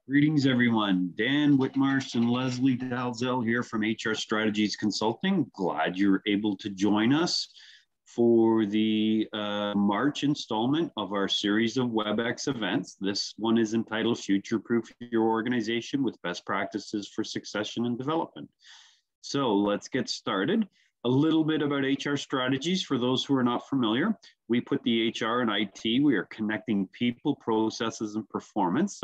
Greetings, everyone. Dan Whitmarsh and Leslie Dalzell here from HR Strategies Consulting. Glad you're able to join us for the March installment of our series of WebEx events. This one is entitled Future-Proof Your Organization with Best Practices for Succession and Development. So let's get started. A little bit about HR strategies for those who are not familiar. We put the HR and IT, we are connecting people, processes, and performance.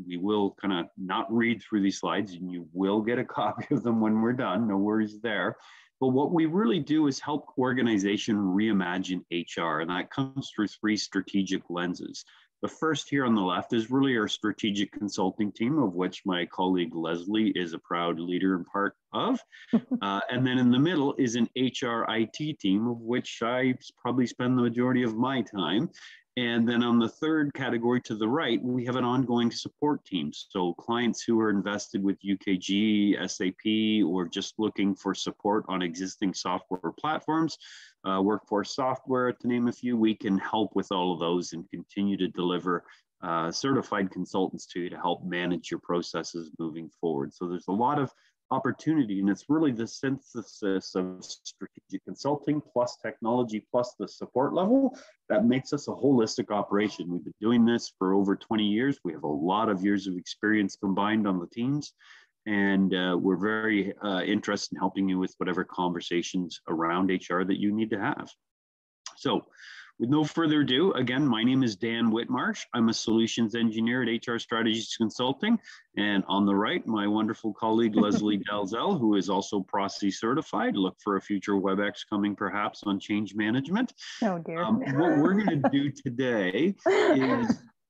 We will kind of not read through these slides, and you will get a copy of them when we're done, no worries there. But what we really do is help organization reimagine HR, and that comes through three strategic lenses. The first here on the left is really our strategic consulting team, of which my colleague Leslie is a proud leader and part of. And then in the middle is an HR IT team, of which I probably spend the majority of my time. And then on the third category to the right, we have an ongoing support team. So clients who are invested with UKG, SAP, or just looking for support on existing software platforms, workforce software, to name a few, we can help with all of those and continue to deliver certified consultants to you to help manage your processes moving forward. So there's a lot of opportunity, and it's really the synthesis of strategic consulting plus technology plus the support level that makes us a holistic operation. We've been doing this for over 20 years. We have a lot of years of experience combined on the teams, and we're very interested in helping you with whatever conversations around HR that you need to have. So with no further ado, again, my name is Dan Whitmarsh. I'm a solutions engineer at HR Strategies Consulting. And on the right, my wonderful colleague, Leslie Dalzell, who is also PROSI certified. Look for a future WebEx coming perhaps on change management. Oh dear. What we're going to do today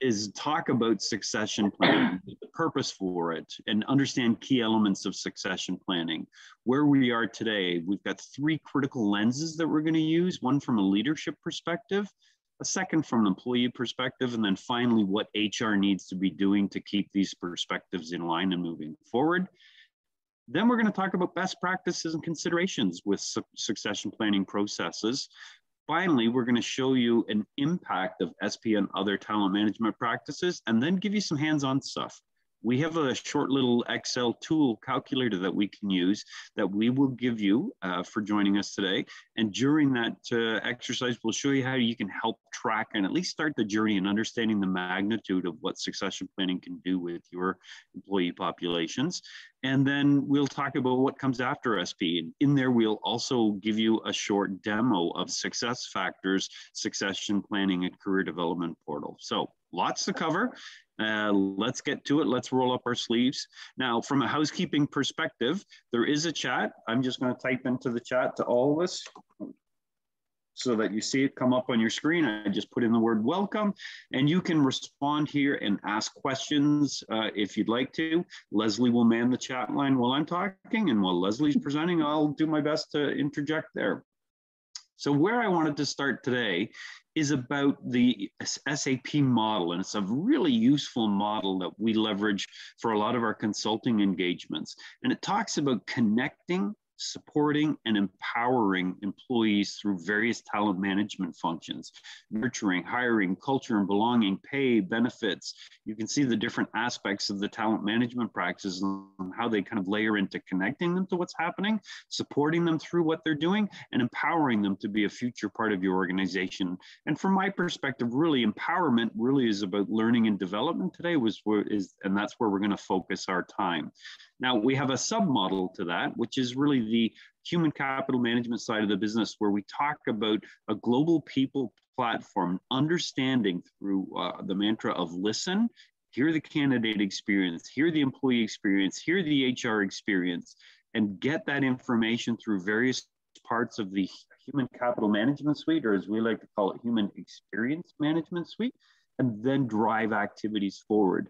is talk about succession planning, the purpose for it, and understand key elements of succession planning. Where we are today, we've got three critical lenses that we're going to use, one from a leadership perspective, a second from an employee perspective, and then finally what HR needs to be doing to keep these perspectives in line and moving forward. Then we're going to talk about best practices and considerations with succession planning processes. Finally, we're going to show you an impact of SP and other talent management practices, and then give you some hands-on stuff. We have a short little Excel tool calculator that we can use that we will give you for joining us today. And during that exercise, we'll show you how you can help track and at least start the journey in understanding the magnitude of what succession planning can do with your employee populations. And then we'll talk about what comes after SP. And in there, we'll also give you a short demo of SuccessFactors succession planning and career development portal. So lots to cover. Let's get to it. Let's roll up our sleeves. Now, from a housekeeping perspective, there is a chat. I'm just going to type into the chat to all of us so that you see it come up on your screen. I just put in the word welcome, and you can respond here and ask questions if you'd like to. Leslie will man the chat line while I'm talking, and while Leslie's presenting, I'll do my best to interject there. So where I wanted to start today is about the SAP model, and it's a really useful model that we leverage for a lot of our consulting engagements. And it talks about connecting, supporting, and empowering employees through various talent management functions, nurturing, hiring, culture and belonging, pay, benefits. You can see the different aspects of the talent management practices and how they kind of layer into connecting them to what's happening, supporting them through what they're doing, and empowering them to be a future part of your organization. And from my perspective, really empowerment really is about learning and development today, and that's where we're going to focus our time. Now, we have a submodel to that, which is really the human capital management side of the business, where we talk about a global people platform, understanding through the mantra of listen, hear the candidate experience, hear the employee experience, hear the HR experience, and get that information through various parts of the human capital management suite, or as we like to call it, human experience management suite, and then drive activities forward.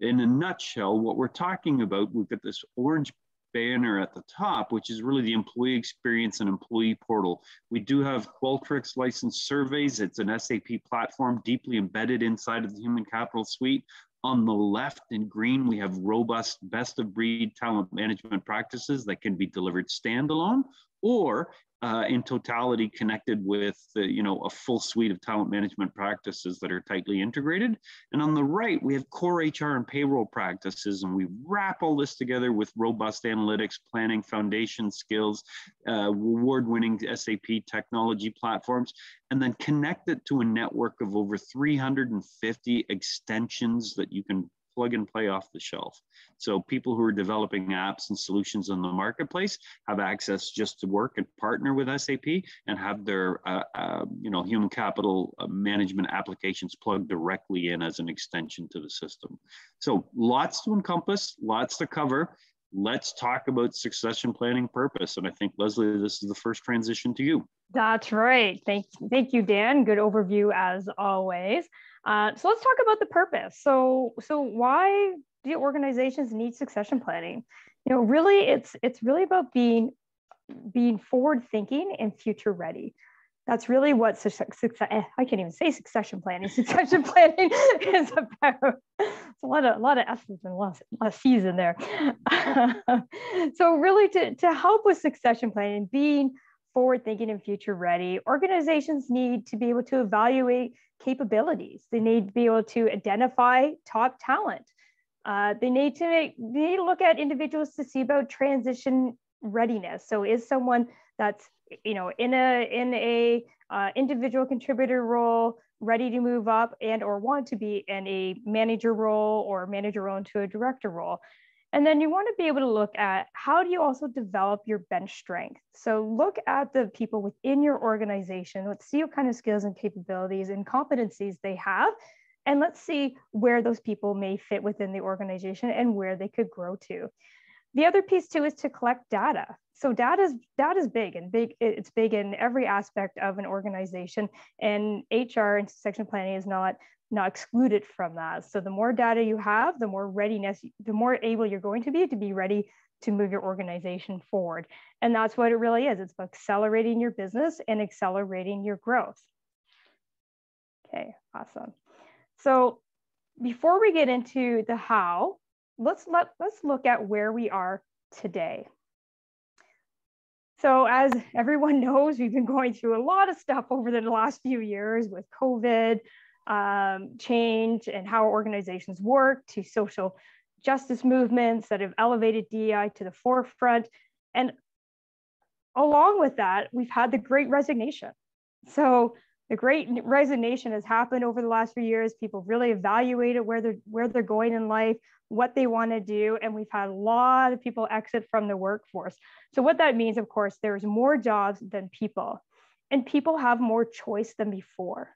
In a nutshell, what we're talking about, we've got this orange banner at the top, which is really the employee experience and employee portal. We do have Qualtrics licensed surveys. It's an SAP platform deeply embedded inside of the human capital suite. On the left in green, we have robust best of breed talent management practices that can be delivered standalone or in totality connected with a full suite of talent management practices that are tightly integrated. And on the right, we have core HR and payroll practices, and we wrap all this together with robust analytics, planning, foundation skills, award-winning SAP technology platforms, and then connect it to a network of over 350 extensions that you can plug and play off the shelf. So people who are developing apps and solutions on the marketplace have access just to work and partner with SAP and have their human capital management applications plugged directly in as an extension to the system. So lots to encompass, lots to cover. Let's talk about succession planning purpose. And I think, Leslie, this is the first transition to you. That's right. Thank you, Dan. Good overview as always. So let's talk about the purpose. So why do organizations need succession planning? Really, it's really about being forward thinking and future ready. That's really what I can't even say succession planning. Succession planning is about. It's a lot of S's and a lot of C's in there. So really, to help with succession planning, being forward thinking and future ready, organizations need to be able to evaluate capabilities. They need to be able to identify top talent. They need to look at individuals to see about transition readiness. So is someone that's in a individual contributor role ready to move up and or want to be in a manager role or manager role into a director role? And then you want to be able to look at how do you also develop your bench strength. So look at the people within your organization. Let's see what kind of skills and capabilities and competencies they have. And let's see where those people may fit within the organization and where they could grow to. The other piece too is to collect data. So data is big. It's big in every aspect of an organization, and HR and succession planning is not excluded from that. So the more data you have, the more readiness, the more able you're going to be ready to move your organization forward. And that's what it really is. It's about accelerating your business and accelerating your growth. Okay, awesome. So before we get into the how, let's look at where we are today. So as everyone knows, we've been going through a lot of stuff over the last few years with COVID, change and how organizations work, to social justice movements that have elevated DEI to the forefront. And along with that, we've had the Great Resignation. So the Great Resignation has happened over the last few years. People really evaluated where they're going in life, what they want to do, and we've had a lot of people exit from the workforce. So what that means, of course, there's more jobs than people, and people have more choice than before.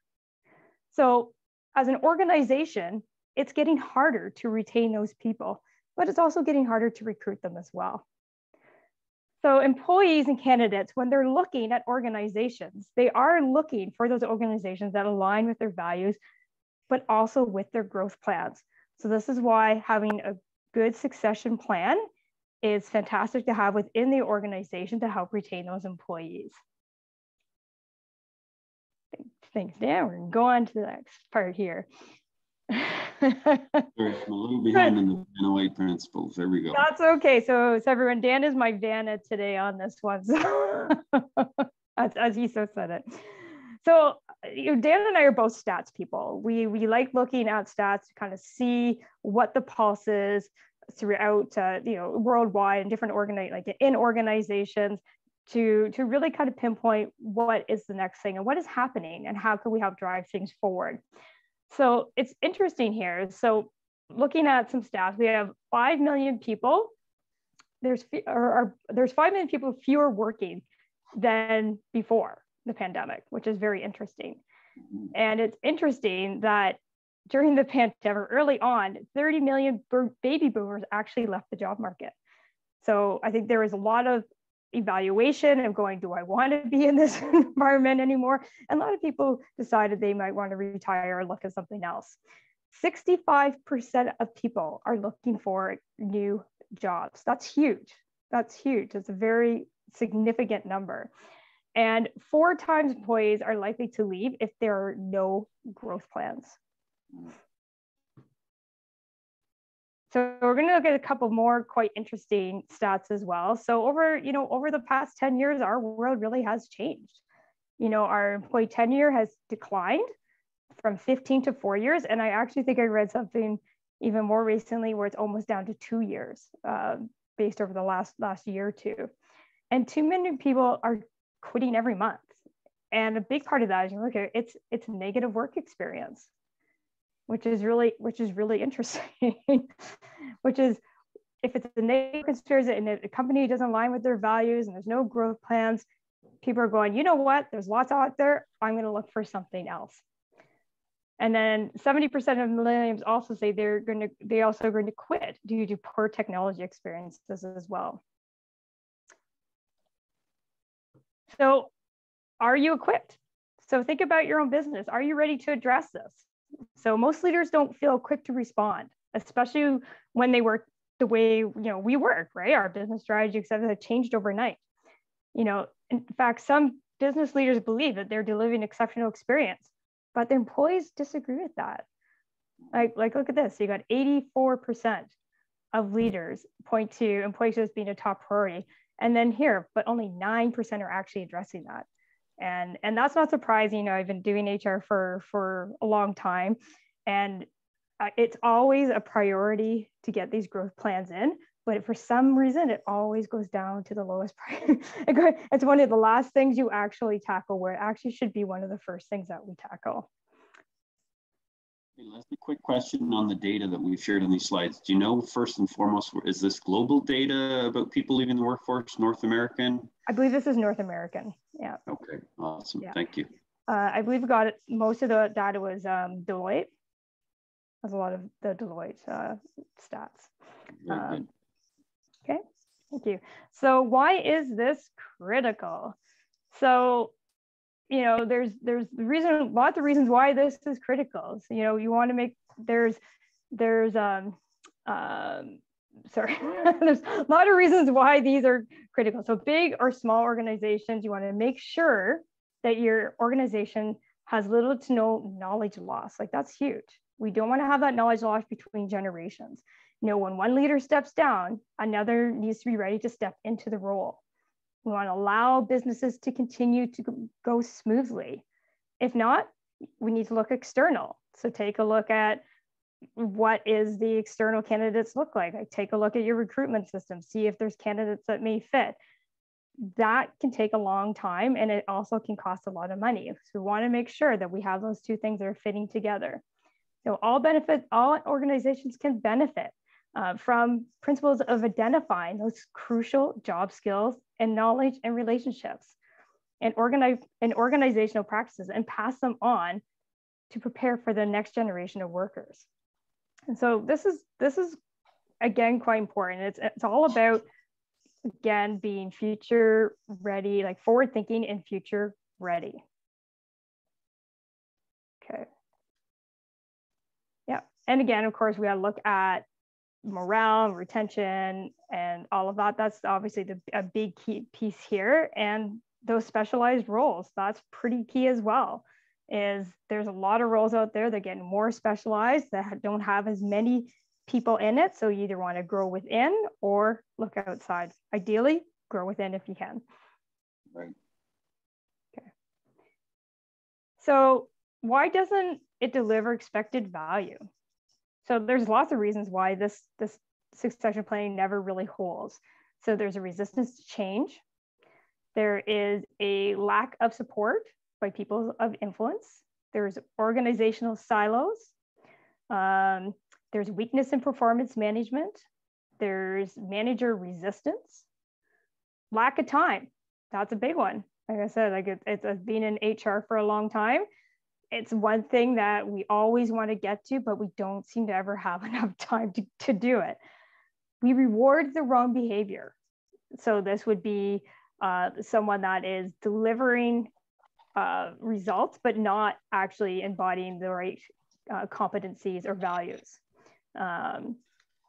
So as an organization, it's getting harder to retain those people, but it's also getting harder to recruit them as well. So employees and candidates, when they're looking at organizations, they are looking for those organizations that align with their values, but also with their growth plans. So this is why having a good succession plan is fantastic to have within the organization to help retain those employees. Thanks, Dan. We're going to go on to the next part here. We're a little behind in the Vanna White principles. There we go. That's okay. So everyone, Dan is my Vanna today on this one. So as he so said it. So Dan and I are both stats people. We like looking at stats to kind of see what the pulse is throughout worldwide and different organizations to really kind of pinpoint what is the next thing and what is happening and how can we help drive things forward. So it's interesting here. So looking at some stats, we have 5 million people. There's 5 million people fewer working than before the pandemic, which is very interesting. And it's interesting that during the pandemic, early on, 30 million baby boomers actually left the job market. So I think there was a lot of evaluation of going, do I want to be in this environment anymore? And a lot of people decided they might want to retire or look at something else. 65% of people are looking for new jobs. That's huge. That's huge. It's a very significant number. And 4 times employees are likely to leave if there are no growth plans. So we're going to look at a couple more quite interesting stats as well. So over the past 10 years, our world really has changed. Our employee tenure has declined from 15 to 4 years. And I actually think I read something even more recently where it's almost down to 2 years based over the last year or two. And too many people are quitting every month. And a big part of that is, look at it's negative work experience, which is really interesting. Which is, if it's a negative experience and a company doesn't align with their values and there's no growth plans, people are going, you know what? There's lots out there. I'm going to look for something else. And then 70% of millennials also say they also are going to quit due to poor technology experiences as well. So, are you equipped? So think about your own business. Are you ready to address this? So most leaders don't feel equipped to respond, especially when they work the way we work, right? Our business strategy, et cetera, have changed overnight. In fact, some business leaders believe that they're delivering exceptional experience, but their employees disagree with that. Like look at this. You got 84% of leaders point to employees as being a top priority. And then here, but only 9% are actually addressing that. And that's not surprising. I've been doing HR for a long time, and it's always a priority to get these growth plans in. But for some reason, it always goes down to the lowest priority. It's one of the last things you actually tackle, where it actually should be one of the first things that we tackle. Hey, Leslie, quick question on the data that we've shared in these slides. Do you know, first and foremost, is this global data about people leaving the workforce, North American? I believe this is North American. Yeah. Okay, awesome. Yeah. Thank you. I believe we got it. Most of the data was Deloitte. There's a lot of the Deloitte stats. Very good. Okay, thank you. So why is this critical? So, there's lots of reasons why this is critical. So, you want to make, there's there's a lot of reasons why these are critical. So big or small organizations, you want to make sure that your organization has little to no knowledge loss. Like, that's huge. We don't want to have that knowledge loss between generations. When one leader steps down, another needs to be ready to step into the role. We want to allow businesses to continue to go smoothly. If not, we need to look external. So take a look at what is the external candidates look like. Take a look at your recruitment system, see if there's candidates that may fit. That can take a long time, and it also can cost a lot of money. So we want to make sure that we have those two things that are fitting together. All organizations can benefit from principles of identifying those crucial job skills and knowledge and relationships, and organizational practices, and pass them on to prepare for the next generation of workers. And so this is again quite important. It's all about, again, being future ready, like forward thinking and future ready. Okay. Yeah, and again, of course, we got to look at morale, retention, and all of that. That's obviously a big key piece here. And those specialized roles, that's pretty key as well. There's a lot of roles out there that get more specialized, that don't have as many people in it. So you either want to grow within or look outside. Ideally, grow within if you can. Right. Okay. So why doesn't it deliver expected value? So there's lots of reasons why this succession planning never really holds. So there's a resistance to change. There is a lack of support by people of influence. There's organizational silos. There's weakness in performance management. There's manager resistance. Lack of time. That's a big one. Like I said, it's been in HR for a long time. It's one thing that we always want to get to, but we don't seem to ever have enough time to do it. We reward the wrong behavior. So this would be someone that is delivering results, but not actually embodying the right competencies or values.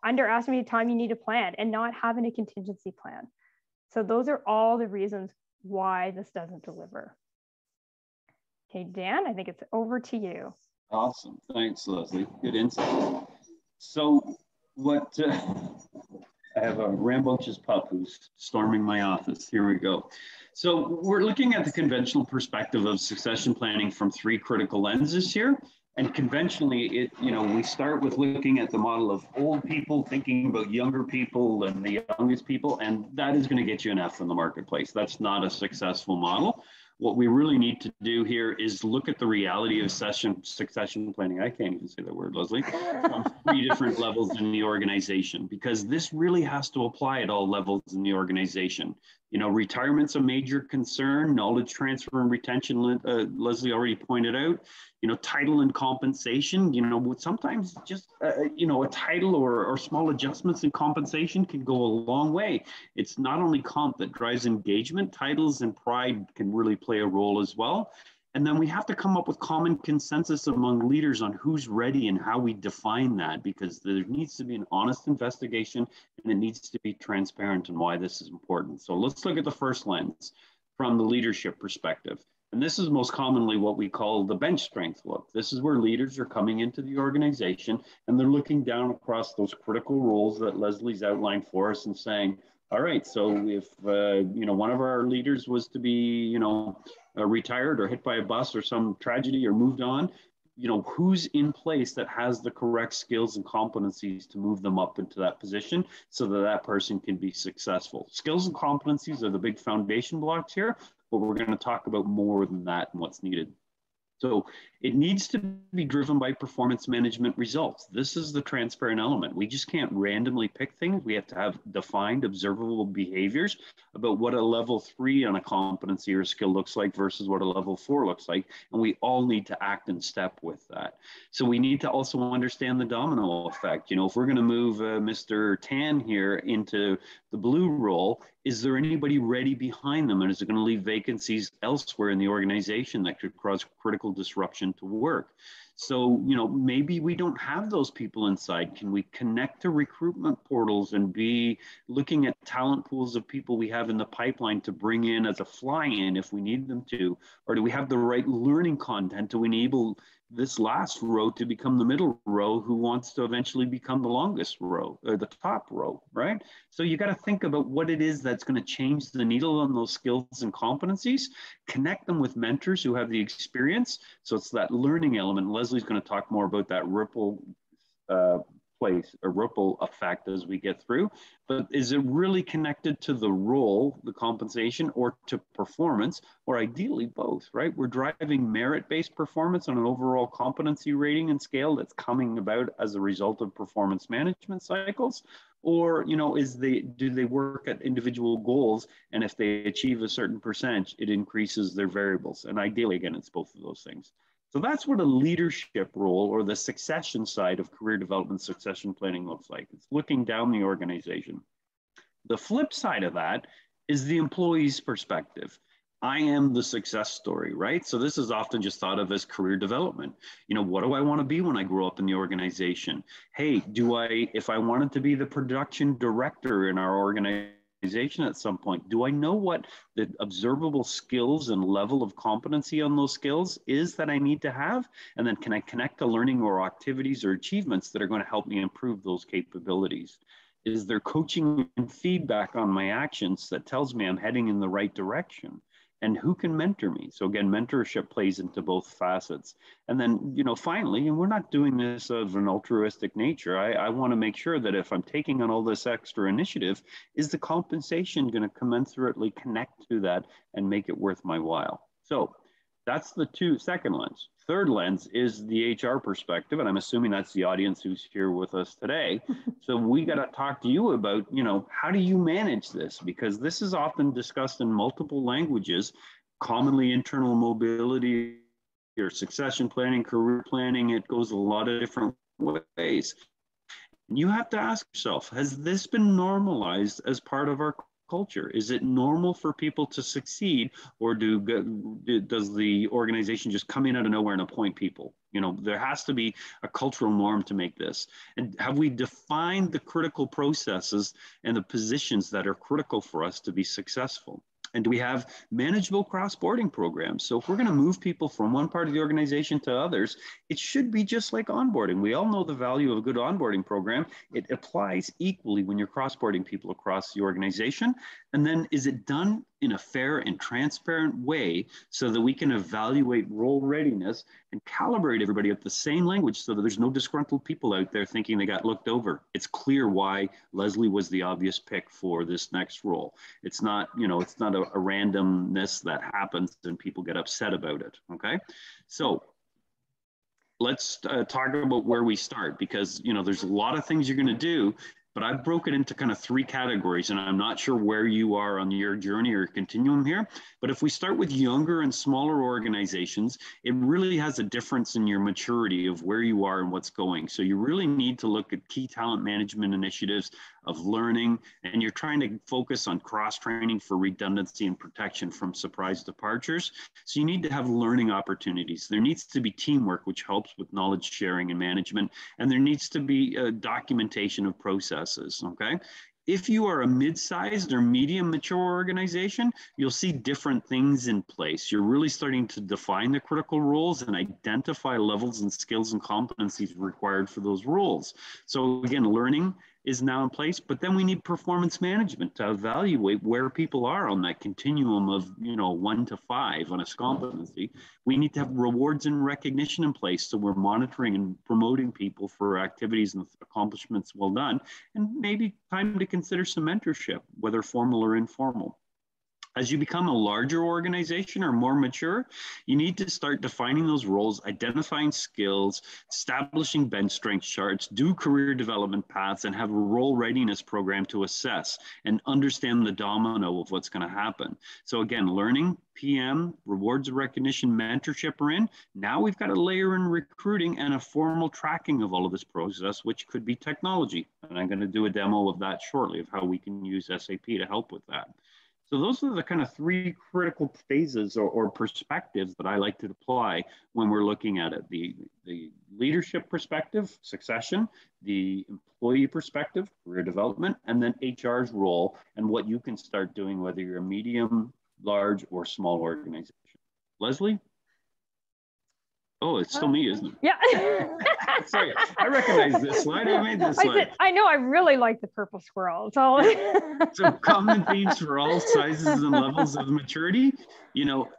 Underestimating time you need to plan, and not having a contingency plan. So those are all the reasons why this doesn't deliver. Okay, Dan, I think it's over to you. Awesome. Thanks, Leslie. Good insight. So what I have a rambunctious pup who's storming my office. Here we go. So we're looking at the conventional perspective of succession planning from three critical lenses here. And conventionally, we start with looking at the model of old people, thinking about younger people and the youngest people, and that is going to get you an F in the marketplace. That's not a successful model. What we really need to do here is look at the reality of succession planning. I can't even say that word, Leslie, from three different levels in the organization, because this really has to apply at all levels in the organization. Retirement's a major concern, knowledge transfer and retention, Leslie already pointed out. Title and compensation, sometimes just, a title or small adjustments in compensation can go a long way. It's not only comp that drives engagement, titles and pride can really play a role as well. And then we have to come up with common consensus among leaders on who's ready and how we define that, because there needs to be an honest investigation and it needs to be transparent on why this is important. So let's look at the first lens from the leadership perspective. And this is most commonly what we call the bench strength look. This is where leaders are coming into the organization and they're looking down across those critical roles that Leslie's outlined for us and saying, all right, so if one of our leaders was to be retired or hit by a bus or some tragedy or moved on, who's in place that has the correct skills and competencies to move them up into that position so that that person can be successful. Skills and competencies are the big foundation blocks here, but we're going to talk about more than that and what's needed. So it needs to be driven by performance management results. This is the transparent element. We just can't randomly pick things. We have to have defined, observable behaviors about what a level 3 on a competency or skill looks like versus what a level 4 looks like. And we all need to act in step with that. So we need to also understand the domino effect. If we're going to move Mr. Tan here into the blue role, is there anybody ready behind them? And is it going to leave vacancies elsewhere in the organization that could cause critical disruption to work? So, maybe we don't have those people inside. Can we connect to recruitment portals and be looking at talent pools of people we have in the pipeline to bring in as a fly-in if we need them to? Or do we have the right learning content to enable this last row to become the middle row who wants to eventually become the longest row or the top row, right? So you got to think about what it is that's going to change the needle on those skills and competencies, connect them with mentors who have the experience. So it's that learning element. Leslie's going to talk more about that ripple a ripple effect as we get through. But is it really connected to the role, the compensation, or to performance, or ideally both, right? We're driving merit-based performance on an overall competency rating and scale that's coming about as a result of performance management cycles. Or, do they work at individual goals? And if they achieve a certain percentage, it increases their variables. And ideally, again, it's both of those things. So that's what a leadership role or the succession side of career development succession planning looks like. It's looking down the organization. The flip side of that is the employee's perspective. I am the success story, right? So this is often just thought of as career development. What do I want to be when I grow up in the organization? Hey, if I wanted to be the production director in our organization at some point, do I know what the observable skills and level of competency on those skills is that I need to have? And then can I connect to learning or activities or achievements that are going to help me improve those capabilities? Is there coaching and feedback on my actions that tells me I'm heading in the right direction? And who can mentor me? So again, mentorship plays into both facets. And then, finally, and we're not doing this of an altruistic nature. I want to make sure that if I'm taking on all this extra initiative, is the compensation going to commensurately connect to that and make it worth my while? So that's the second lens. Third lens is the HR perspective, and I'm assuming that's the audience who's here with us today. So we got to talk to you about, how do you manage this? Because this is often discussed in multiple languages, commonly internal mobility or succession planning, career planning. It goes a lot of different ways. You have to ask yourself, has this been normalized as part of our culture? Is it normal for people to succeed, or does the organization just come in out of nowhere and appoint people? There has to be a cultural norm to make this. And have we defined the critical processes and the positions that are critical for us to be successful? And do we have manageable cross-boarding programs? So if we're going to move people from one part of the organization to others, it should be just like onboarding. We all know the value of a good onboarding program. It applies equally when you're cross-boarding people across the organization. And then is it done in a fair and transparent way so that we can evaluate role readiness and calibrate everybody at the same language so that there's no disgruntled people out there thinking they got looked over. It's clear why Leslie was the obvious pick for this next role. It's not, it's not a randomness that happens and people get upset about it, okay? So let's talk about where we start, because, there's a lot of things you're gonna do, but I've broken into kind of 3 categories, and I'm not sure where you are on your journey or continuum here. But if we start with younger and smaller organizations, it really has a difference in your maturity of where you are and what's going. So you really need to look at key talent management initiatives of learning, and you're trying to focus on cross-training for redundancy and protection from surprise departures. So you need to have learning opportunities. There needs to be teamwork, which helps with knowledge sharing and management, and there needs to be documentation of processes, okay? If you are a mid-sized or medium mature organization, you'll see different things in place. You're really starting to define the critical roles and identify levels and skills and competencies required for those roles. So again, learning is now in place, but then we need performance management to evaluate where people are on that continuum of 1 to 5 on a competency. We need to have rewards and recognition in place, so we're monitoring and promoting people for activities and accomplishments well done, and maybe time to consider some mentorship, whether formal or informal. As you become a larger organization or more mature, you need to start defining those roles, identifying skills, establishing bench strength charts, do career development paths, and have a role readiness program to assess and understand the domino of what's going to happen. So again, learning, PM, rewards and recognition, mentorship are in. Now we've got a layer in recruiting and a formal tracking of all of this process, which could be technology. And I'm going to do a demo of that shortly, of how we can use SAP to help with that. So those are the kind of 3 critical phases or perspectives that I like to apply when we're looking at it. The leadership perspective, succession, the employee perspective, career development, and then HR's role and what you can start doing, whether you're a medium, large, or small organization. Leslie? Oh, it's still me, isn't it? Yeah. Sorry, I recognize this slide. I made this slide. I know, I really like the purple squirrel. So, So common themes for all sizes and levels of maturity,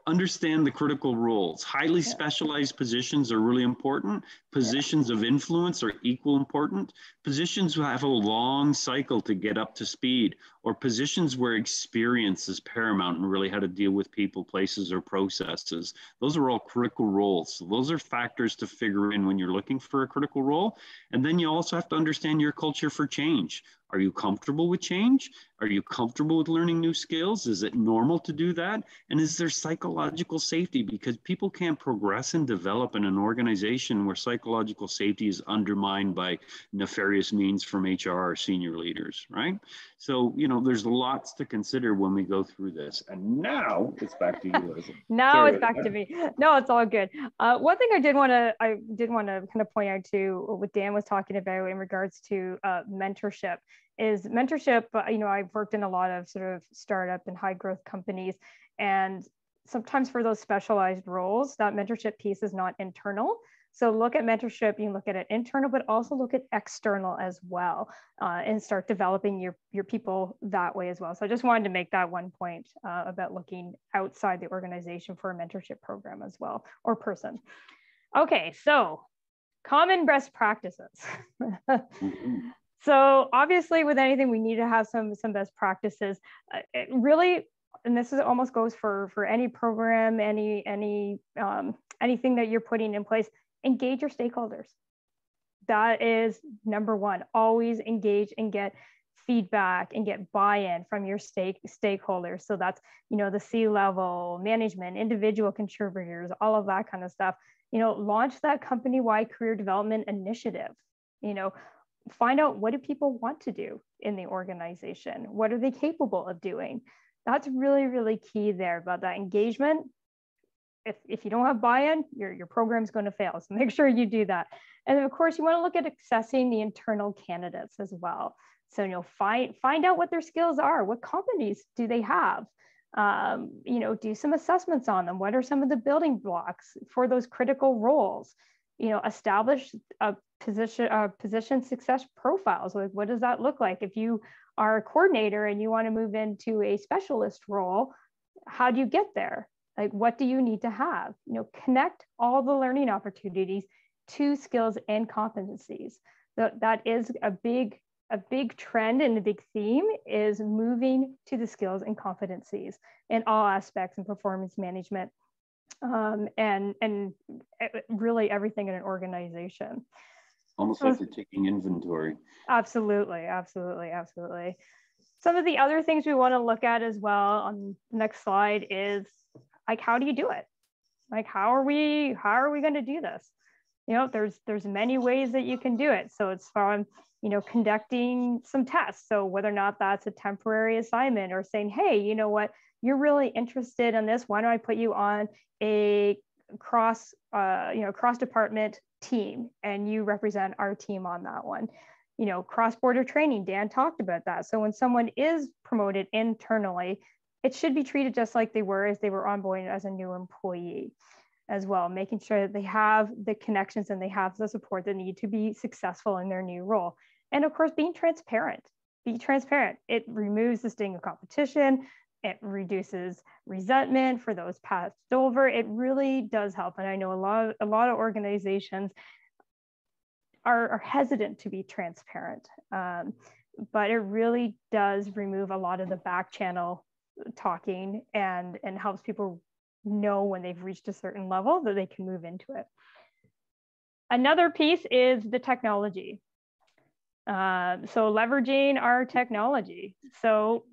understand the critical roles. Highly specialized positions are really important. Positions of influence are equal important. Positions who have a long cycle to get up to speed, or positions where experience is paramount and really how to deal with people, places, or processes. Those are all critical roles. So those are factors to figure in when you're looking for a critical role. And then you also have to understand your culture for change. Are you comfortable with change? Are you comfortable with learning new skills? Is it normal to do that? And is there psychological safety? Because people can't progress and develop in an organization where psychological safety is undermined by nefarious means from HR or senior leaders, right? So, there's lots to consider when we go through this. And now it's back to you, Leslie. Now it's back to me. No, it's all good. One thing I did want to kind of point out to what Dan was talking about in regards to mentorship is mentorship. I've worked in a lot of sort of startup and high growth companies, and sometimes for those specialized roles, that mentorship piece is not internal. So look at mentorship, you can look at it internal, but also look at external as well, and start developing your people that way as well. So I just wanted to make that one point about looking outside the organization for a mentorship program as well, or person. Okay, so common best practices. So obviously with anything, we need to have some best practices. It really, and this is almost goes for any program, anything that you're putting in place, engage your stakeholders. That is number one. Always engage and get feedback and get buy-in from your stakeholders. So that's, the C-level, management, individual contributors, all of that kind of stuff. Launch that company-wide career development initiative. Find out, what do people want to do in the organization? What are they capable of doing? That's really, really key there about that engagement. If you don't have buy-in, your program's going to fail. So make sure you do that. And of course, you want to look at accessing the internal candidates as well. So, find out what their skills are. What companies do they have? You know, do some assessments on them. What are some of the building blocks for those critical roles? You know, establish a position success profiles. Like, what does that look like? If you are a coordinator and you want to move into a specialist role, how do you get there? Like, what do you need to have? You know, connect all the learning opportunities to skills and competencies. That is a big trend and a big theme, is moving to the skills and competencies in all aspects in performance management, and really everything in an organization. Almost like they're taking inventory. Absolutely, absolutely, absolutely. Some of the other things we want to look at as well on the next slide is, like, how do you do it? Like, how are we going to do this? You know, there's many ways that you can do it. So it's from, you know, conducting some tests. So whether or not that's a temporary assignment, or saying, hey, you know what, you're really interested in this. Why don't I put you on a cross department team, and you represent our team on that one. You know, cross-border training, Dan talked about that. So when someone is promoted internally, it should be treated just like they were as they were onboarded as a new employee as well, making sure that they have the connections and they have the support they need to be successful in their new role. And of course, being transparent. Be transparent. It removes the sting of competition. It reduces resentment for those passed over. It really does help. And I know a lot of organizations are hesitant to be transparent, but it really does remove a lot of the back channel talking, and helps people know when they've reached a certain level that they can move into it. Another piece is the technology. So leveraging our technology. So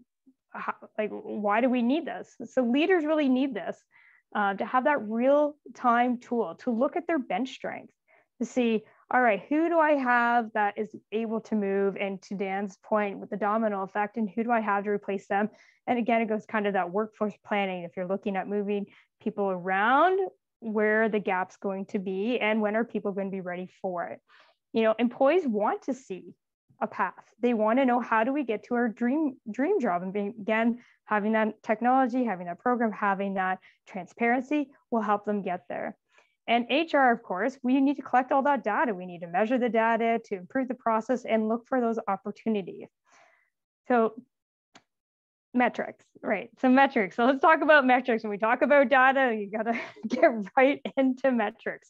why do we need this? So leaders really need this, to have that real-time tool to look at their bench strength, to see, all right, who do I have that is able to move? And to Dan's point with the domino effect, and who do I have to replace them? And again, it goes kind of that workforce planning. If you're looking at moving people around, where are the gaps going to be, and when are people going to be ready for it? You know, employees want to see a path. They want to know, how do we get to our dream job? And again, having that technology, having that program, having that transparency will help them get there. And HR, of course, we need to collect all that data. We need to measure the data to improve the process and look for those opportunities. So metrics, right? So metrics. So let's talk about metrics. When we talk about data, you got to get right into metrics.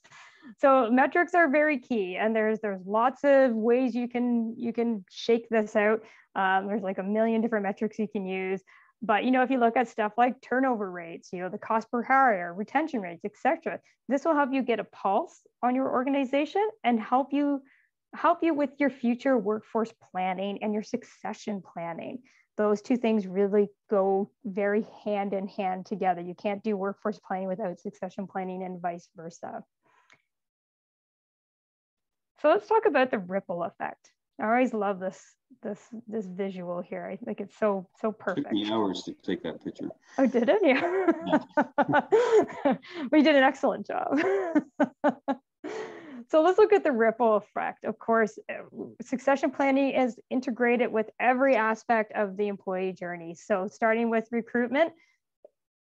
So metrics are very key, and there's lots of ways you can shake this out. There's like a million different metrics you can use. But, you know, if you look at stuff like turnover rates, you know, the cost per hire, retention rates, etc., this will help you get a pulse on your organization and help you with your future workforce planning and your succession planning. Those two things really go very hand in hand together. You can't do workforce planning without succession planning, and vice versa. So let's talk about the ripple effect. I always love this visual here. I think it's so perfect. It took me hours to take that picture. Oh, did it? Yeah. We did an excellent job. So let's look at the ripple effect. Of course, succession planning is integrated with every aspect of the employee journey. So starting with recruitment,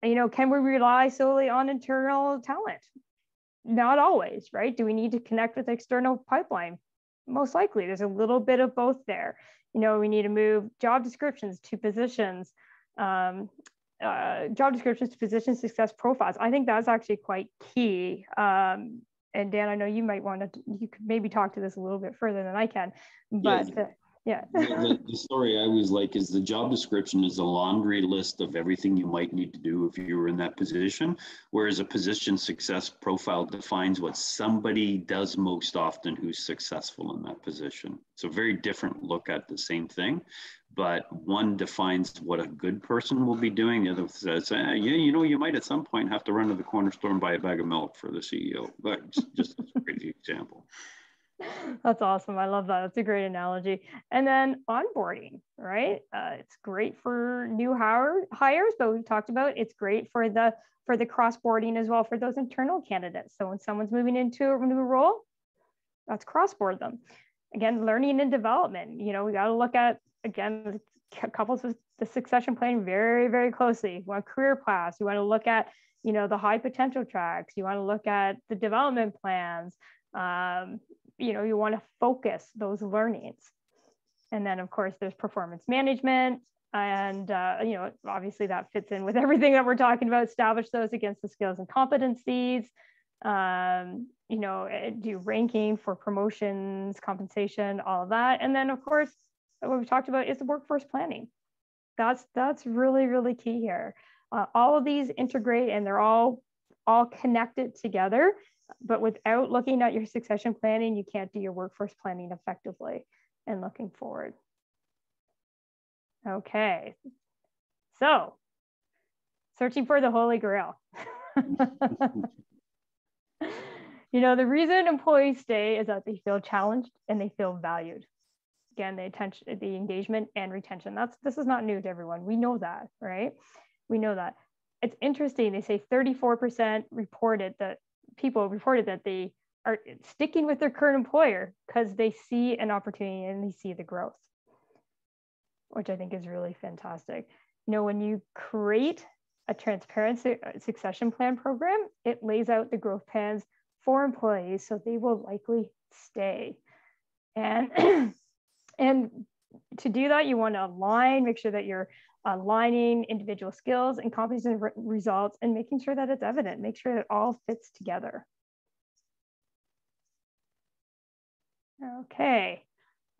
you know, can we rely solely on internal talent? Not always, right? Do we need to connect with external pipeline? Most likely, there's a little bit of both there. You know, we need to move job descriptions to positions, success profiles. I think that's actually quite key. And Dan, I know you could maybe talk to this a little bit further than I can, but yeah. The story I always like is the job description is a laundry list of everything you might need to do if you were in that position, whereas a position success profile defines what somebody does most often who's successful in that position. It's a very different look at the same thing, but one defines what a good person will be doing. The other says, yeah, you know, you might at some point have to run to the corner store and buy a bag of milk for the CEO, but just a crazy example. That's awesome. I love that. That's a great analogy. And then onboarding, right? It's great for new hires, but we've talked about it's great for the cross-boarding as well for those internal candidates. So when someone's moving into a new role, let's cross-board them. Again, learning and development. You know, we got to look at, again, couples with the succession planning very, very closely. You want career paths. You want to look at, you know, the high potential tracks. You want to look at the development plans. You know, you want to focus those learnings. And then, of course, there's performance management. And, you know, obviously that fits in with everything that we're talking about. Establish those against the skills and competencies. You know, do ranking for promotions, compensation, all of that. And then, of course, what we talked about is the workforce planning. That's really, really key here. All of these integrate and they're all connected together. But without looking at your succession planning, you can't do your workforce planning effectively and looking forward. Okay, so searching for the Holy Grail. You know, the reason employees stay is that they feel challenged and they feel valued. Again, the attention, the engagement and retention. This is not new to everyone. We know that, right? We know that. It's interesting. They say 34% people reported that they are sticking with their current employer because they see an opportunity and they see the growth, which I think is really fantastic. You know, when you create a transparent succession plan program, it lays out the growth plans for employees so they will likely stay. And and to do that, you want to align, make sure that you're aligning individual skills and competencies and results and making sure that it's evident, make sure it all fits together. Okay.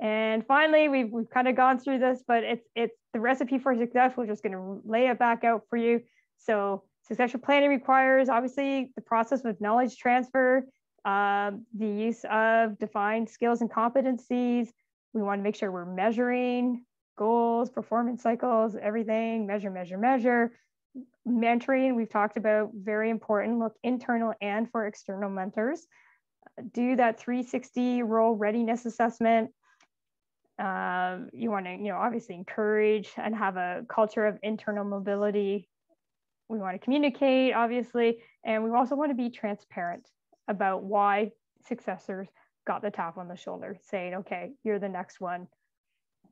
And finally, we've kind of gone through this, but it's the recipe for success. We're just going to lay it back out for you. So succession planning requires, obviously, the process of knowledge transfer, the use of defined skills and competencies. We want to make sure we're measuring goals, performance cycles, everything, measure, measure, measure. Mentoring, we've talked about, very important. Look internal and for external mentors. Do that 360 role readiness assessment. You want to, you know, obviously encourage and have a culture of internal mobility. We want to communicate, obviously, and we also want to be transparent about why successors got the tap on the shoulder, saying, okay, you're the next one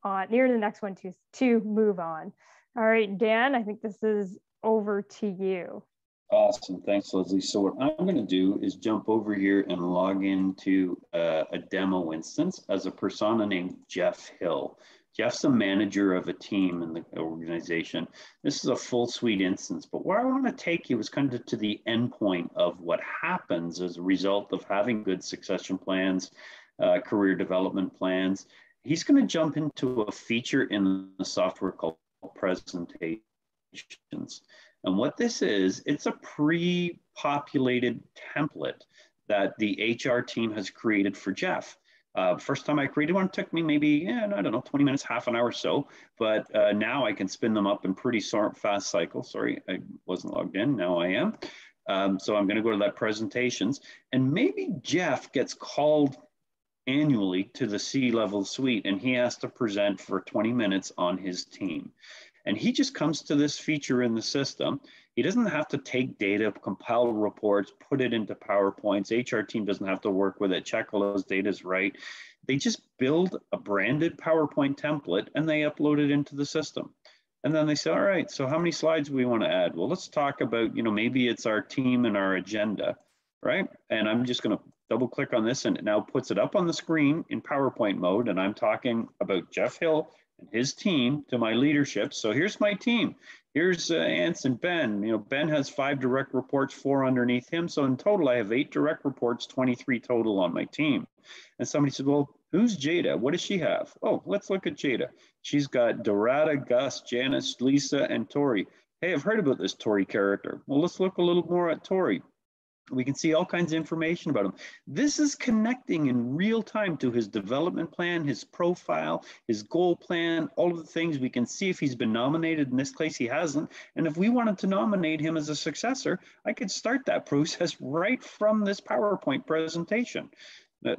to move on. All right, Dan, I think this is over to you. Awesome. Thanks, Leslie. So what I'm going to do is jump over here and log into a demo instance as a persona named Jeff Hill. Jeff's a manager of a team in the organization. This is a full suite instance, but where I want to take you is kind of to the end point of what happens as a result of having good succession plans, career development plans. He's going to jump into a feature in the software called presentations. And what this is, it's a pre-populated template that the HR team has created for Jeff. First time I created one, it took me maybe, I don't know, 20 minutes, half an hour or so. But now I can spin them up in pretty fast cycles. Sorry, I wasn't logged in. Now I am. So I'm going to go to that presentations. And maybe Jeff gets called annually to the C-level suite, and he has to present for 20 minutes on his team. And he just comes to this feature in the system. He doesn't have to take data, compile reports, put it into PowerPoints. HR team doesn't have to work with it, check all those data is right. They just build a branded PowerPoint template and they upload it into the system. And then they say, all right, so how many slides do we want to add? Well, let's talk about, maybe it's our team and our agenda, right? And I'm just going to double click on this and it now puts it up on the screen in PowerPoint mode. And I'm talking about Jeff Hill and his team to my leadership. So here's my team. Here's Ance and Ben. Ben has 5 direct reports, 4 underneath him. So in total, I have 8 direct reports, 23 total on my team. And somebody said, well, who's Jada? What does she have? Oh, let's look at Jada. She's got Dorada, Gus, Janice, Lisa, and Tori. Hey, I've heard about this Tori character. Well, let's look a little more at Tori. We can see all kinds of information about him. This is connecting in real time to his development plan, his profile, his goal plan, all of the things. We can see if he's been nominated. In this case, he hasn't. And if we wanted to nominate him as a successor, I could start that process right from this PowerPoint presentation.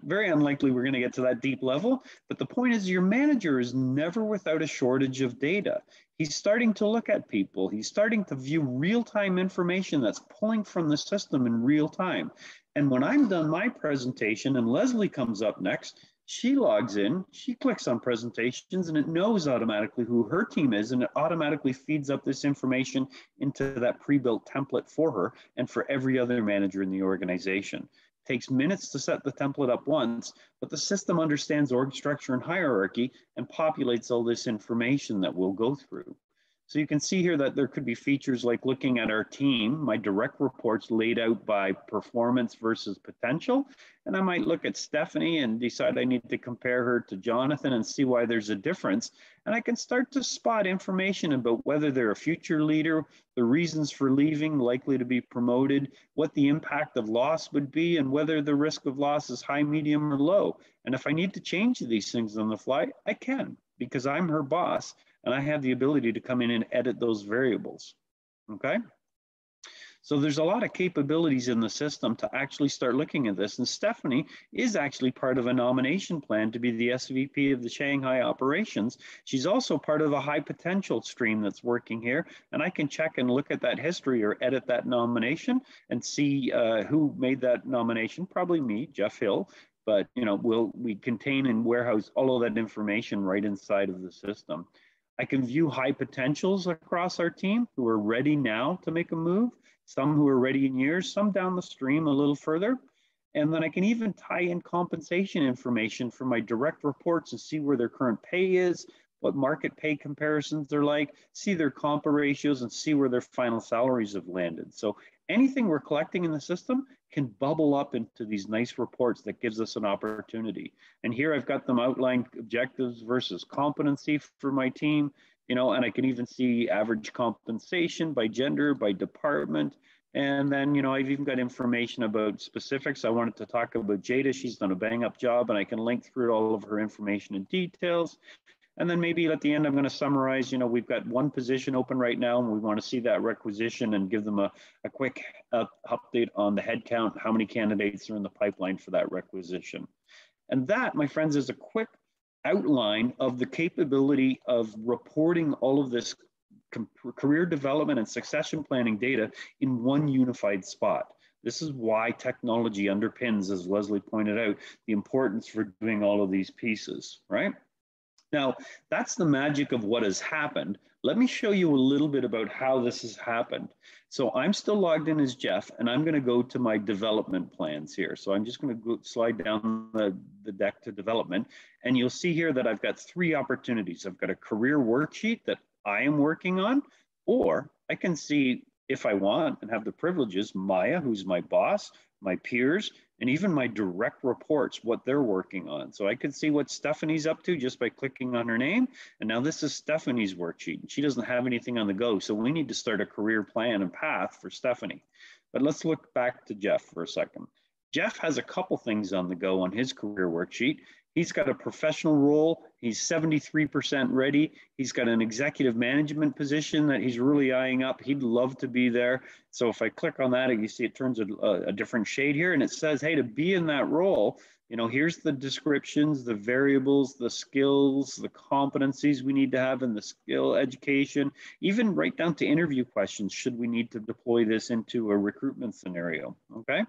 Very unlikely we're going to get to that deep level, but the point is your manager is never without a shortage of data. He's starting to look at people. He's starting to view real-time information that's pulling from the system in real time. And when I'm done my presentation and Leslie comes up next, She logs in, she clicks on presentations, and it knows automatically who her team is, and it automatically feeds up this information into that pre-built template for her and for every other manager in the organization. It takes minutes to set the template up once, but the system understands org structure and hierarchy and populates all this information that we'll go through. So you can see here that there could be features like looking at our team, my direct reports laid out by performance versus potential. And I might look at Stephanie and decide I need to compare her to Jonathan and see why there's a difference. And I can start to spot information about whether they're a future leader, the reasons for leaving, likely to be promoted, what the impact of loss would be, and whether the risk of loss is high, medium, or low. And if I need to change these things on the fly, I can, because I'm her boss. And I have the ability to come in and edit those variables, okay? So there's a lot of capabilities in the system to actually start looking at this. And Stephanie is actually part of a nomination plan to be the SVP of the Shanghai operations. She's also part of a high potential stream that's working here. And I can check and look at that history or edit that nomination and see who made that nomination, probably me, Jeff Hill. But we contain and warehouse all of that information right inside of the system. I can view high potentials across our team who are ready now to make a move, some who are ready in years, some down the stream a little further. And then I can even tie in compensation information for my direct reports and see where their current pay is, what market pay comparisons are like, see their comp ratios, and see where their final salaries have landed. So anything we're collecting in the system can bubble up into these nice reports that gives us an opportunity. And here I've got them outlined, objectives versus competency for my team, and I can even see average compensation by gender, by department. And then, I've even got information about specifics. I wanted to talk about Jada. She's done a bang up job, and I can link through all of her information and details. And then maybe at the end, I'm going to summarize, we've got one position open right now, and we want to see that requisition and give them a quick update on the headcount, how many candidates are in the pipeline for that requisition. And that, my friends, is a quick outline of the capability of reporting all of this career development and succession planning data in one unified spot. This is why technology underpins, as Leslie pointed out, the importance for doing all of these pieces, right? Now, that's the magic of what has happened. Let me show you a little bit about how this has happened. So I'm still logged in as Jeff, and I'm going to go to my development plans here. So I'm just going to slide down the deck to development, and you'll see here that I've got three opportunities. I've got a career worksheet that I am working on, or I can see, if I want and have the privileges, Maya, who's my boss, my peers, and even my direct reports, what they're working on. So I could see what Stephanie's up to just by clicking on her name. And now this is Stephanie's worksheet. She doesn't have anything on the go. So we need to start a career plan and path for Stephanie. But let's look back to Jeff for a second. Jeff has a couple things on the go on his career worksheet. He's got a professional role. He's 73% ready. He's got an executive management position that he's really eyeing up. He'd love to be there. So if I click on that, you see it turns a different shade here, and it says, hey, to be in that role, here's the descriptions, the variables, the skills, the competencies we need to have in the skill education, even right down to interview questions, should we need to deploy this into a recruitment scenario, okay?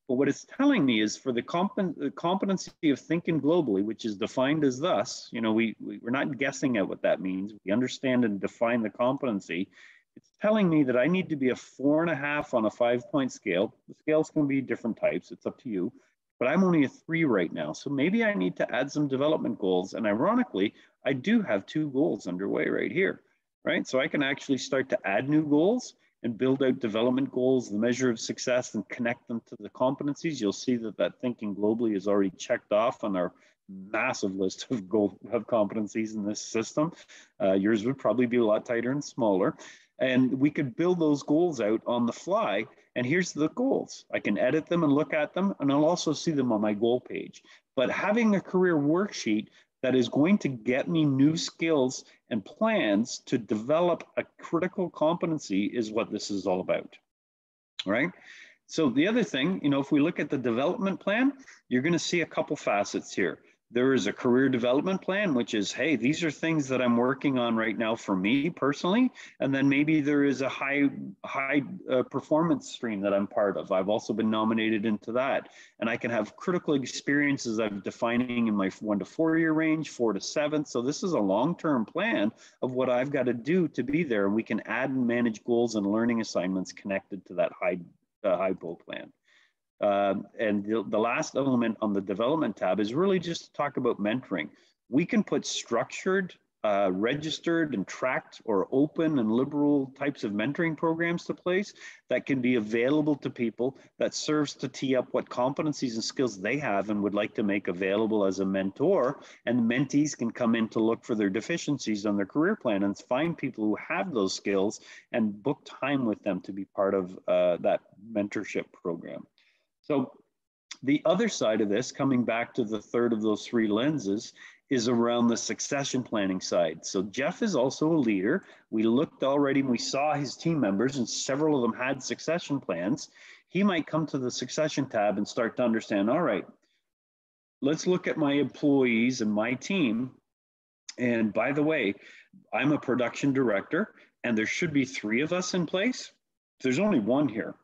But what it's telling me is for the competency of thinking globally, which is defined as thus, we're not guessing at what that means. We understand and define the competency. It's telling me that I need to be a 4.5 on a 5-point scale. The scales can be different types. It's up to you. But I'm only a 3 right now. So maybe I need to add some development goals. And ironically, I do have 2 goals underway right here, right? So I can actually start to add new goals and build out development goals, the measure of success, and connect them to the competencies. You'll see that thinking globally is already checked off on our massive list of competencies in this system. Yours would probably be a lot tighter and smaller. And we could build those goals out on the fly. And here's the goals. I can edit them and look at them, and I'll also see them on my goal page. But having a career worksheet that is going to get me new skills and plans to develop a critical competency is what this is all about, right? So the other thing, if we look at the development plan, you're going to see a couple facets here. There is a career development plan, which is, hey, these are things that I'm working on right now for me personally. And then maybe there is a high performance stream that I'm part of. I've also been nominated into that. And I can have critical experiences I'm defining in my 1 to 4 year range, 4 to 7. So this is a long-term plan of what I've got to do to be there. And we can add and manage goals and learning assignments connected to that high goal plan. And the last element on the development tab is really just to talk about mentoring. We can put structured, registered and tracked or open and liberal types of mentoring programs to place that can be available to people that serves to tee up what competencies and skills they have and would like to make available as a mentor. And mentees can come in to look for their deficiencies on their career plan and find people who have those skills and book time with them to be part of that mentorship program. So the other side of this, coming back to the third of those 3 lenses, is around the succession planning side. So Jeff is also a leader. We looked already and we saw his team members and several of them had succession plans. He might come to the succession tab and start to understand, all right, let's look at my employees and my team. And by the way, I'm a production director and there should be 3 of us in place. There's only 1 here.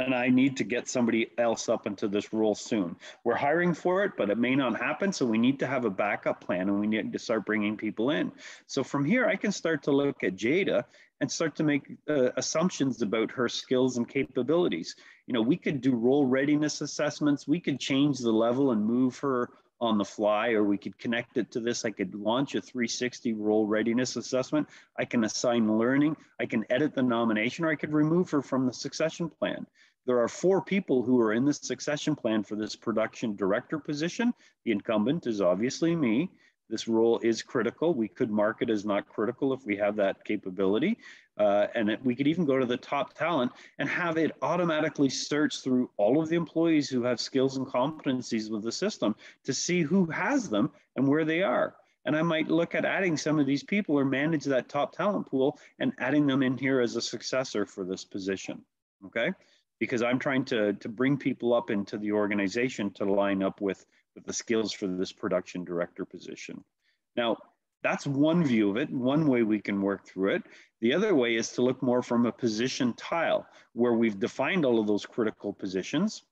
And I need to get somebody else up into this role soon. We're hiring for it, but it may not happen. So we need to have a backup plan and we need to start bringing people in. So from here, I can start to look at Jada and start to make assumptions about her skills and capabilities. You know, we could do role readiness assessments. We could change the level and move her on the fly, or we could connect it to this. I could launch a 360 role readiness assessment. I can assign learning. I can edit the nomination, or I could remove her from the succession plan. There are 4 people who are in the succession plan for this production director position. The incumbent is obviously me. This role is critical. We could mark it as not critical if we have that capability. We could even go to the top talent and have it automatically search through all of the employees who have skills and competencies with the system to see who has them and where they are. And I might look at adding some of these people or manage that top talent pool and adding them in here as a successor for this position, okay? Because I'm trying to bring people up into the organization to line up with the skills for this production director position. Now, that's one view of it, one way we can work through it. The other way is to look more from a position tile where we've defined all of those critical positions.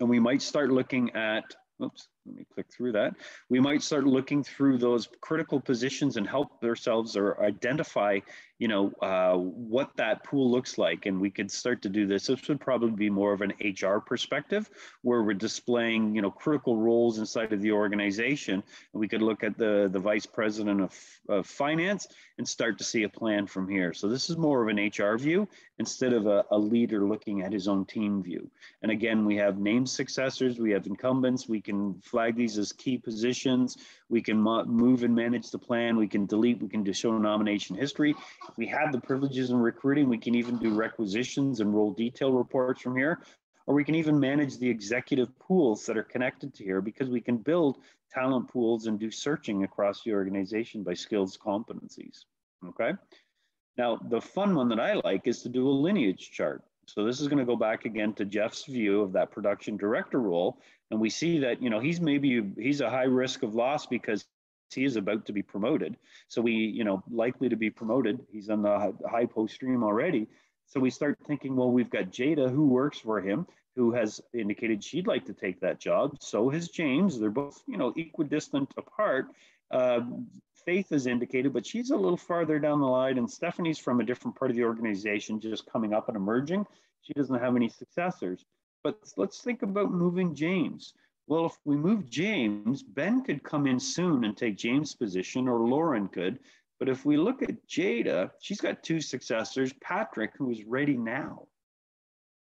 And we might start looking at, oops, let me click through that. We might start looking through those critical positions and help ourselves or identify, you know, what that pool looks like. And we could start to do this. This would probably be more of an HR perspective where we're displaying, you know, critical roles inside of the organization. And we could look at the vice president of finance and start to see a plan from here. So this is more of an HR view instead of a leader looking at his own team view. And again, we have named successors, we have incumbents, we can flag these as key positions. We can move and manage the plan. We can delete, we can show nomination history. If we have the privileges in recruiting, we can even do requisitions and role detail reports from here, or we can even manage the executive pools that are connected to here because we can build talent pools and do searching across the organization by skills competencies, okay? Now, the fun one that I like is to do a lineage chart. So this is going to go back again to Jeff's view of that production director role. And we see that, you know, he's a high risk of loss because he is about to be promoted. So likely to be promoted. He's on the high post stream already. So we start thinking, well, we've got Jada who works for him, who has indicated she'd like to take that job. So has James. They're both, you know, equidistant apart. Faith is indicated, but she's a little farther down the line, and Stephanie's from a different part of the organization, just coming up and emerging. She doesn't have any successors. But let's think about moving James. Well, if we move James, Ben could come in soon and take James' position, or Lauren could. But if we look at Jada, she's got 2 successors, Patrick, who is ready now.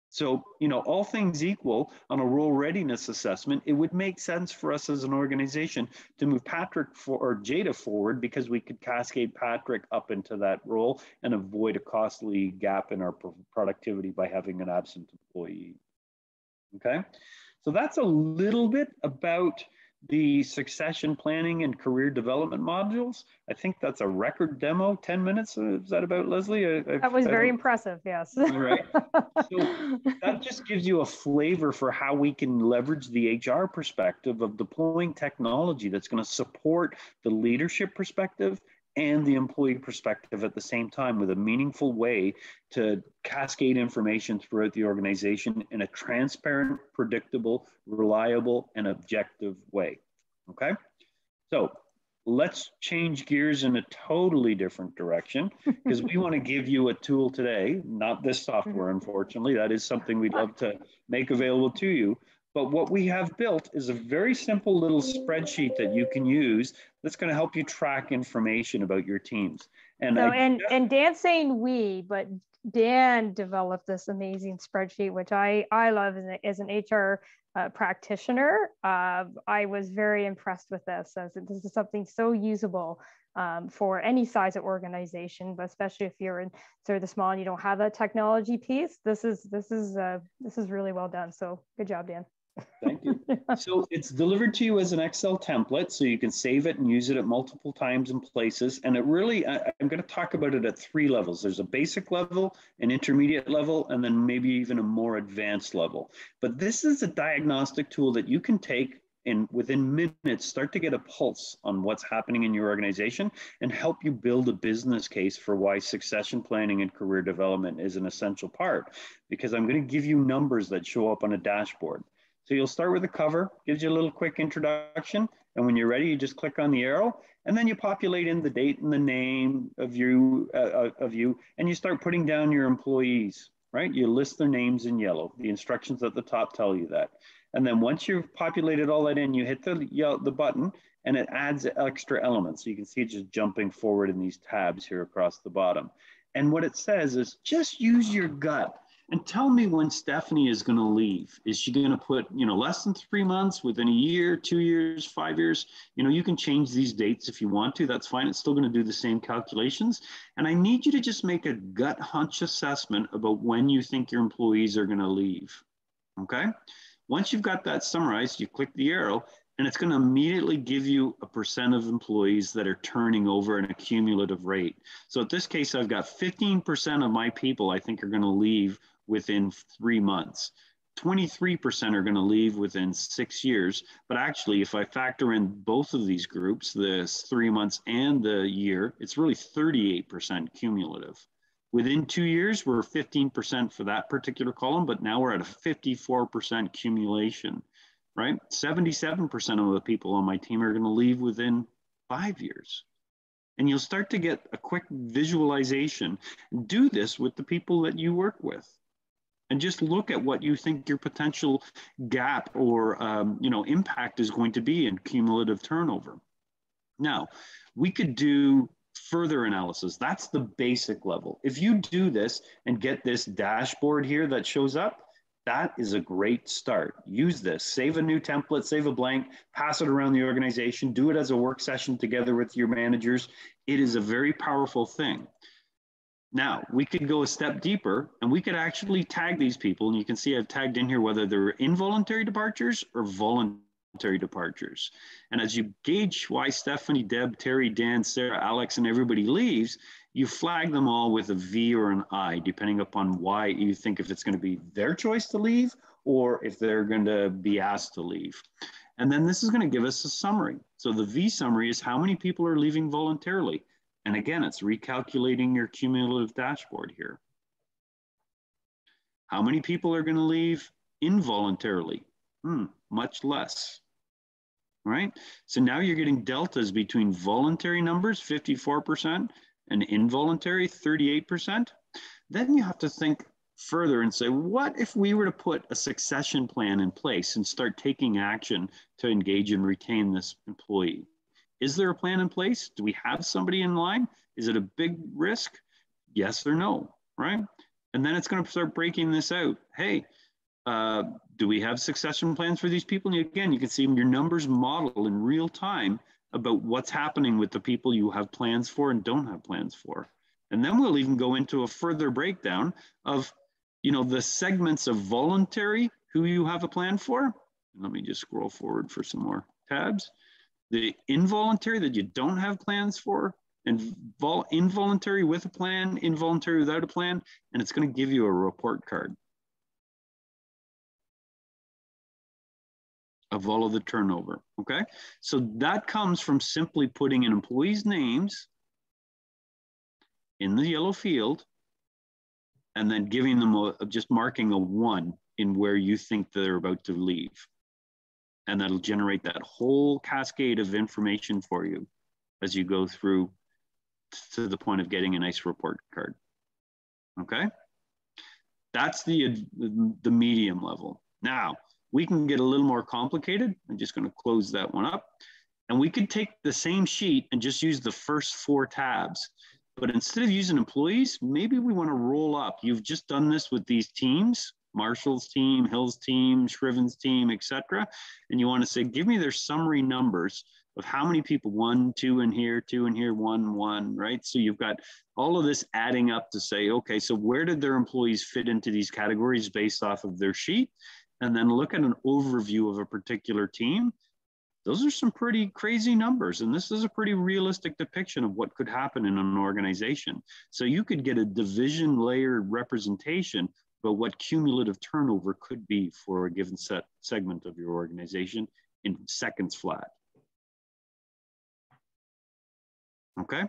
So, you know, all things equal on a role readiness assessment, it would make sense for us as an organization to move Patrick or Jada forward because we could cascade Patrick up into that role and avoid a costly gap in our productivity by having an absent employee. Okay, so that's a little bit about the succession planning and career development modules. I think that's a record demo, 10 minutes. Is that about, Leslie? That was very impressive, yes. All right. So that just gives you a flavor for how we can leverage the HR perspective of deploying technology that's going to support the leadership perspective and the employee perspective at the same time, with a meaningful way to cascade information throughout the organization in a transparent, predictable, reliable, and objective way. Okay, so let's change gears in a totally different direction, because we want to give you a tool today, not this software, unfortunately. That is something we'd love to make available to you. But what we have built is a very simple little spreadsheet that you can use that's going to help you track information about your teams. And Dan's saying we, but Dan developed this amazing spreadsheet, which I love as an HR practitioner. I was very impressed with this, as this is something so usable for any size of organization, but especially if you're in sort of the small and you don't have that technology piece. This is really well done. So good job, Dan. Thank you. So it's delivered to you as an Excel template, so you can save it and use it at multiple times and places. And it really, I'm going to talk about it at 3 levels. There's a basic level, an intermediate level, and then maybe even a more advanced level. But this is a diagnostic tool that you can take and within minutes start to get a pulse on what's happening in your organization and help you build a business case for why succession planning and career development is an essential part. Because I'm going to give you numbers that show up on a dashboard. So you'll start with a cover, gives you a little quick introduction. And when you're ready, you just click on the arrow, and then you populate in the date and the name of you, and you start putting down your employees, right? You list their names in yellow. The instructions at the top tell you that. And then once you've populated all that in, you hit the button, and it adds extra elements. So you can see it just jumping forward in these tabs here across the bottom. And what it says is just use your gut. And tell me when Stephanie is going to leave. Is she going to put, less than 3 months, within a year, 2 years, 5 years? You can change these dates if you want to. That's fine. It's still going to do the same calculations. And I need you to just make a gut hunch assessment about when you think your employees are going to leave. Okay? Once you've got that summarized, you click the arrow, and it's going to immediately give you a percent of employees that are turning over in a cumulative rate. So in this case, I've got 15% of my people I think are going to leave within 3 months. 23% are going to leave within 6 years. But actually, if I factor in both of these groups, the 3 months and the year, it's really 38% cumulative. Within 2 years, we're 15% for that particular column, but now we're at a 54% cumulation, right? 77% of the people on my team are going to leave within 5 years. And you'll start to get a quick visualization. Do this with the people that you work with. And just look at what you think your potential gap or impact is going to be in cumulative turnover. Now, we could do further analysis. That's the basic level. If you do this and get this dashboard here that shows up, that is a great start. Use this. Save a new template, save a blank, pass it around the organization, do it as a work session together with your managers. It is a very powerful thing. Now, we could go a step deeper and we could actually tag these people. And you can see I've tagged in here whether they're involuntary departures or voluntary departures. And as you gauge why Stephanie, Deb, Terry, Dan, Sarah, Alex, and everybody leaves, you flag them all with a V or an I, depending upon why you think if it's going to be their choice to leave or if they're going to be asked to leave. And then this is going to give us a summary. So the V summary is how many people are leaving voluntarily. And again, it's recalculating your cumulative dashboard here. How many people are going to leave involuntarily? Much less, right? So now you're getting deltas between voluntary numbers, 54%, and involuntary, 38%. Then you have to think further and say, what if we were to put a succession plan in place and start taking action to engage and retain this employee? Is there a plan in place? Do we have somebody in line? Is it a big risk? Yes or no, right? And then it's going to start breaking this out. Hey, do we have succession plans for these people? And again, you can see your numbers model in real time about what's happening with the people you have plans for and don't have plans for. And then we'll even go into a further breakdown of, the segments of voluntary, who you have a plan for. Let me just scroll forward for some more. tabs, the involuntary that you don't have plans for, and involuntary with a plan, involuntary without a plan, and it's going to give you a report card of all of the turnover, okay? So that comes from simply putting in employees' names in the yellow field and then giving them just marking a 1 in where you think they're about to leave. And that'll generate that whole cascade of information for you as you go through to the point of getting a nice report card, okay? That's the medium level. Now, we can get a little more complicated. I'm just going to close that one up. And we could take the same sheet and just use the first 4 tabs. But instead of using employees, maybe we want to roll up. You've just done this with these teams, Marshall's team, Hill's team, Shriven's team, etc. And you want to say, give me their summary numbers of how many people, 1, 2 in here, 2 in here, 1, 1, right? So you've got all of this adding up to say, okay, so where did their employees fit into these categories based off of their sheet? And then look at an overview of a particular team. Those are some pretty crazy numbers. And this is a pretty realistic depiction of what could happen in an organization. So you could get a division layered representation about what cumulative turnover could be for a given segment of your organization in seconds flat. Okay.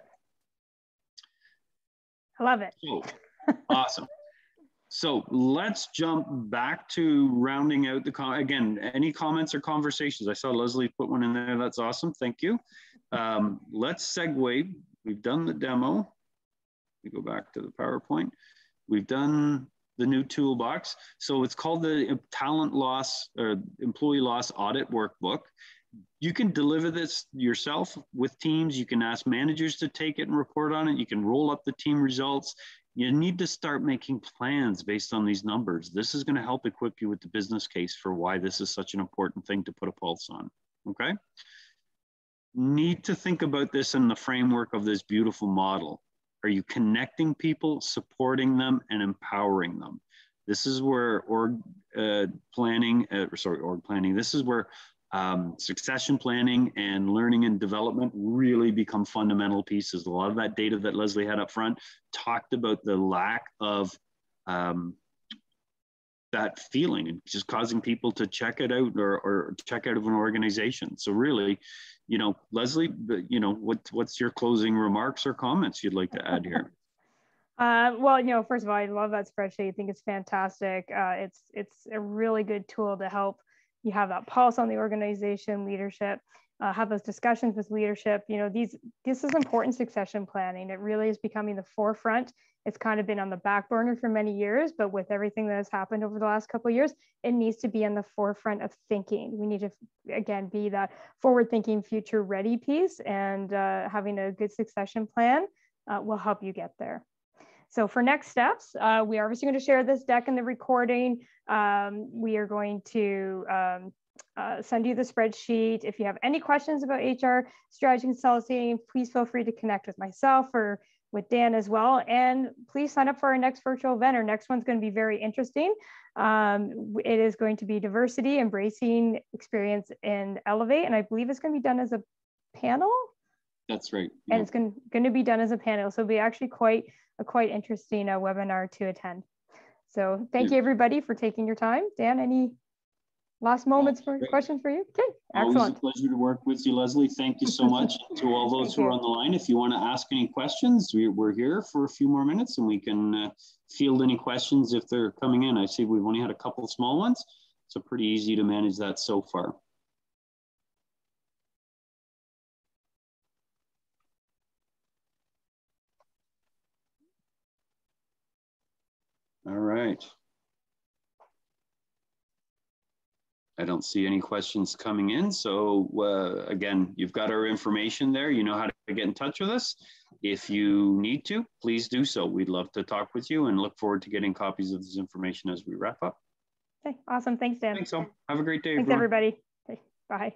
I love it. So, awesome. So let's jump back to rounding out the, again, any comments or conversations? I saw Leslie put one in there. That's awesome. Thank you. Let's segue. We've done the demo. We go back to the PowerPoint. We've done the new toolbox. So it's called the talent loss or employee loss audit workbook. You can deliver this yourself with teams. You can ask managers to take it and report on it. You can roll up the team results. You need to start making plans based on these numbers. This is going to help equip you with the business case for why this is such an important thing to put a pulse on, okay? Need to think about this in the framework of this beautiful model. Are you connecting people, supporting them, and empowering them? This is where org planning, this is where succession planning and learning and development really become fundamental pieces. A lot of that data that Leslie had up front talked about the lack of that feeling and just causing people to check it out or check out of an organization. So really, you know, Leslie, you know, what's your closing remarks or comments you'd like to add here? Well, you know, first of all, I love that spreadsheet. I think it's fantastic. It's a really good tool to help you have that pulse on the organization, leadership, have those discussions with leadership. You know, this is important succession planning. It really is becoming the forefront. It's kind of been on the back burner for many years, but with everything that has happened over the last couple of years, it needs to be on the forefront of thinking. We need to, again, be that forward-thinking, future-ready piece, and having a good succession plan will help you get there. So for next steps, we are obviously going to share this deck and the recording. We are going to send you the spreadsheet. If you have any questions about HR strategy consulting, please feel free to connect with myself or with Dan as well. And please sign up for our next virtual event. Our next one's going to be very interesting. It is going to be diversity, embracing experience, and elevate. And I believe it's going to be done as a panel. That's right. Yeah. And it's going to be done as a panel. So it'll be actually quite interesting webinar to attend. So thank you everybody for taking your time. Dan, any last moments for questions for you? Okay, excellent. Always a pleasure to work with you, Leslie. Thank you so much. To all those who are on the line, if you want to ask any questions, we're here for a few more minutes and we can field any questions if they're coming in. I see we've only had a couple of small ones, so pretty easy to manage that so far. All right. I don't see any questions coming in. So again, you've got our information there. You know how to get in touch with us. If you need to, please do so. We'd love to talk with you and look forward to getting copies of this information as we wrap up. Okay, awesome. Thanks, Dan. Thanks, all. Have a great day. Thanks, everybody. Okay, bye.